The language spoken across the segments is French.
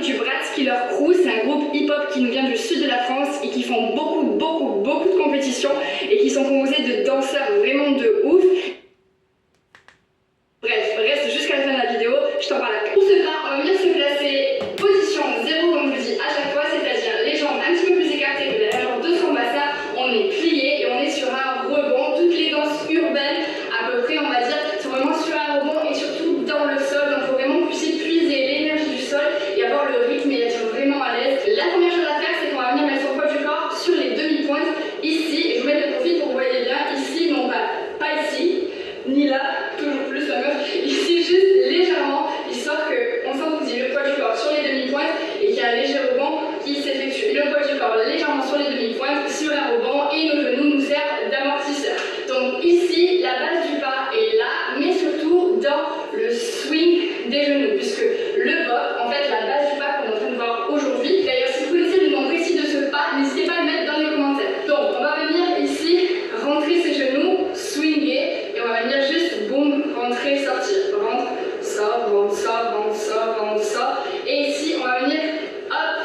du Bratz Killer Crew. C'est un groupe hip-hop qui nous vient du sud de la France et qui font beaucoup de compétitions et qui sont composés de danseurs vraiment de ouf. Bref, reste jusqu'à la fin de la vidéo, je t'en parle après. Pour ce faire, on va venir se placer position 0 comme je vous dis à chaque fois, c'est-à-dire les jambes un petit peu plus écartées que la jambe de son bassin, on est plié et on est sur un rebond. Toutes les danses urbaines, à peu près on va dire, sont vraiment sur un rebond et surtout dans le sol, donc il faut vraiment que vous puissiez puiser l'énergie du sol et avoir le rythme et être vraiment à l'aise. La première chose à faire, c'est qu'on va venir mettre son poids du corps sur les demi-pointes, ici, et je vous mets le profil pour que vous voyez bien, ici, non pas ici, ni là, toujours plus la meuf, ici juste légèrement, histoire qu'on sent que vous ayez le poids du corps sur les demi-pointes et qu'il y a un léger rebond qui s'effectue. Le poids du corps légèrement sur les demi-pointes, sur un rebond, et nos genoux nous servent d'amortisseur. Donc ici, la base du pas est là, mais surtout dans le swing des genoux, puisque le bop, en fait la base du pas qu'on est en train de voir aujourd'hui, d'ailleurs si vous connaissez le nom précis de ce pas, n'hésitez pas à le mettre dans les commentaires. Donc on va venir ici, rentrer ses genoux, swinger, et on va venir juste boum, rentrer, sortir, rentre, sort, rentre, sort, rentre, sort, rentre, sort, et ici on va venir, hop,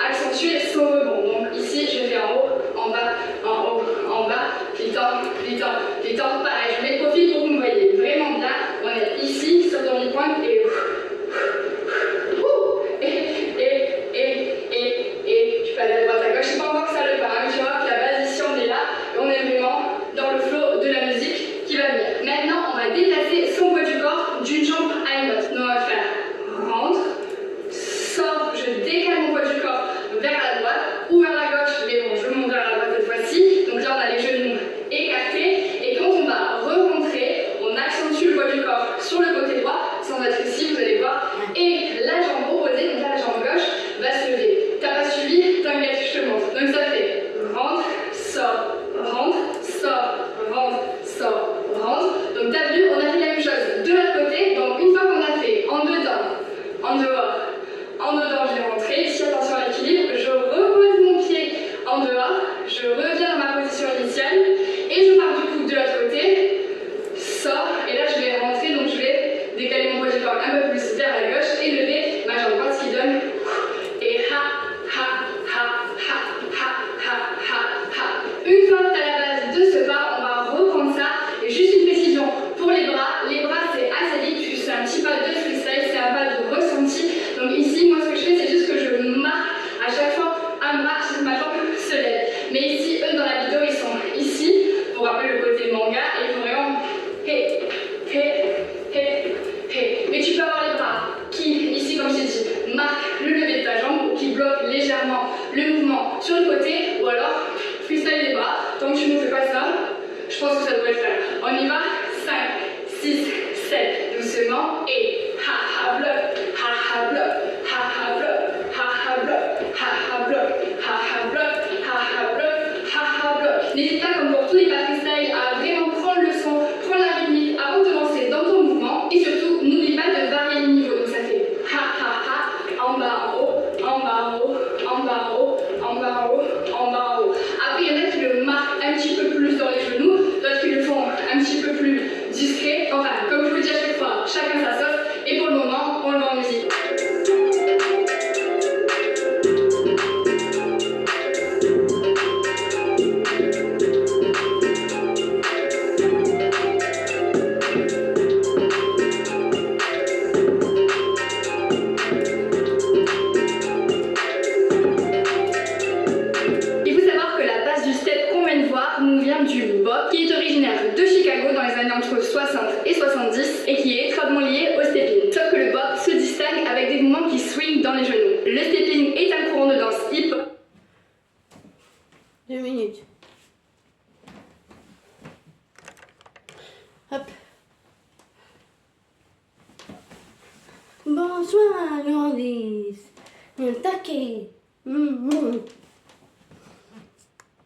accentuer son rebond. Donc ici je fais en haut, en bas, en haut, en bas, plitant, plitant, plitant, pareil, je mets le profil pour que vous me voyez vraiment bien, on est ici, sur demi-pointe, et je peux aller à droite à gauche, c'est pas encore ça le pas, hein, tu vois que la base ici on est là, et on est vraiment dans le flow de la musique qui va venir. Maintenant on va déplacer son poids du corps d'une jambe à une autre. Donc on va faire rentre, sort, je décale mon poids du corps vers la droite ou vers la gauche, mais bon je monte vers la droite cette fois-ci, donc là on a les genoux écartés, et quand on va re-rentrer, on accentue le poids du corps sur le côté droit, sans être ici, vous allez voir, et la jambe opposée, donc là la jambe gauche, va se lever. T'as pas suivi, t'inquiète, je te montre. Donc ça fait rentre, sort, rentre, sort, rentre, sort, rentre. Donc t'as vu, on a fait la même chose de l'autre côté. Donc une fois qu'on a fait en dedans, en dehors, je vais rentrer. Ici, attention à l'équilibre, je repose mon pied en dehors, je reviens dans ma position initiale et je pars du coup de l'autre côté, sort, et là je vais rentrer, donc je vais décaler mon poids du corps un peu plus vers la gauche et lever ma jambe droite, ce qui donne et une fois que tu as la base de ce pas, on va reprendre ça. Et juste une précision pour les bras c'est assez vite puisque c'est un petit pas de freestyle, c'est un pas de ressenti. Donc ici, moi ce que je fais, c'est juste que je marque à chaque fois un marche, ma jambe se lève. Mais ici, eux dans la vidéo, ils sont ici pour rappeler le côté manga et ils font vraiment mais tu peux avoir les bras qui, ici comme je t'ai dit, marquent le lever de ta jambe ou qui bloquent légèrement le mouvement sur le côté, ou alors freestyle les bras. Tant que tu ne fais pas ça, je pense que ça devrait le faire. On y va, 5, 6, 7, doucement, et bloc, bloc, bloc, bloc, bloc, bloc. N'hésite pas, comme pour tous les pas freestyle, à vraiment prendre le son, prendre la rythmique avant de te lancer dans ton mouvement, et surtout, n'oublie pas de varier le niveau. Donc ça fait en bas, en haut, en bas, en haut, en bas, en haut, en bas, en haut, en bas, en haut. Après, il y en a qui le marquent un petit peu plus dans les genoux, d'autres qui le font un petit peu plus discret. Enfin, comme je vous le dis à chaque fois, chacun sa sauce. Et pour le moment, on le voit en musique. Nous vient du bop qui est originaire de Chicago dans les années entre 60 et 70 et qui est étroitement lié au stepping. Sauf que le bop se distingue avec des mouvements qui swing dans les genoux. Le stepping est un courant de danse hip-hop. 2 minutes. Hop. Bonsoir, Grandis. Taquet.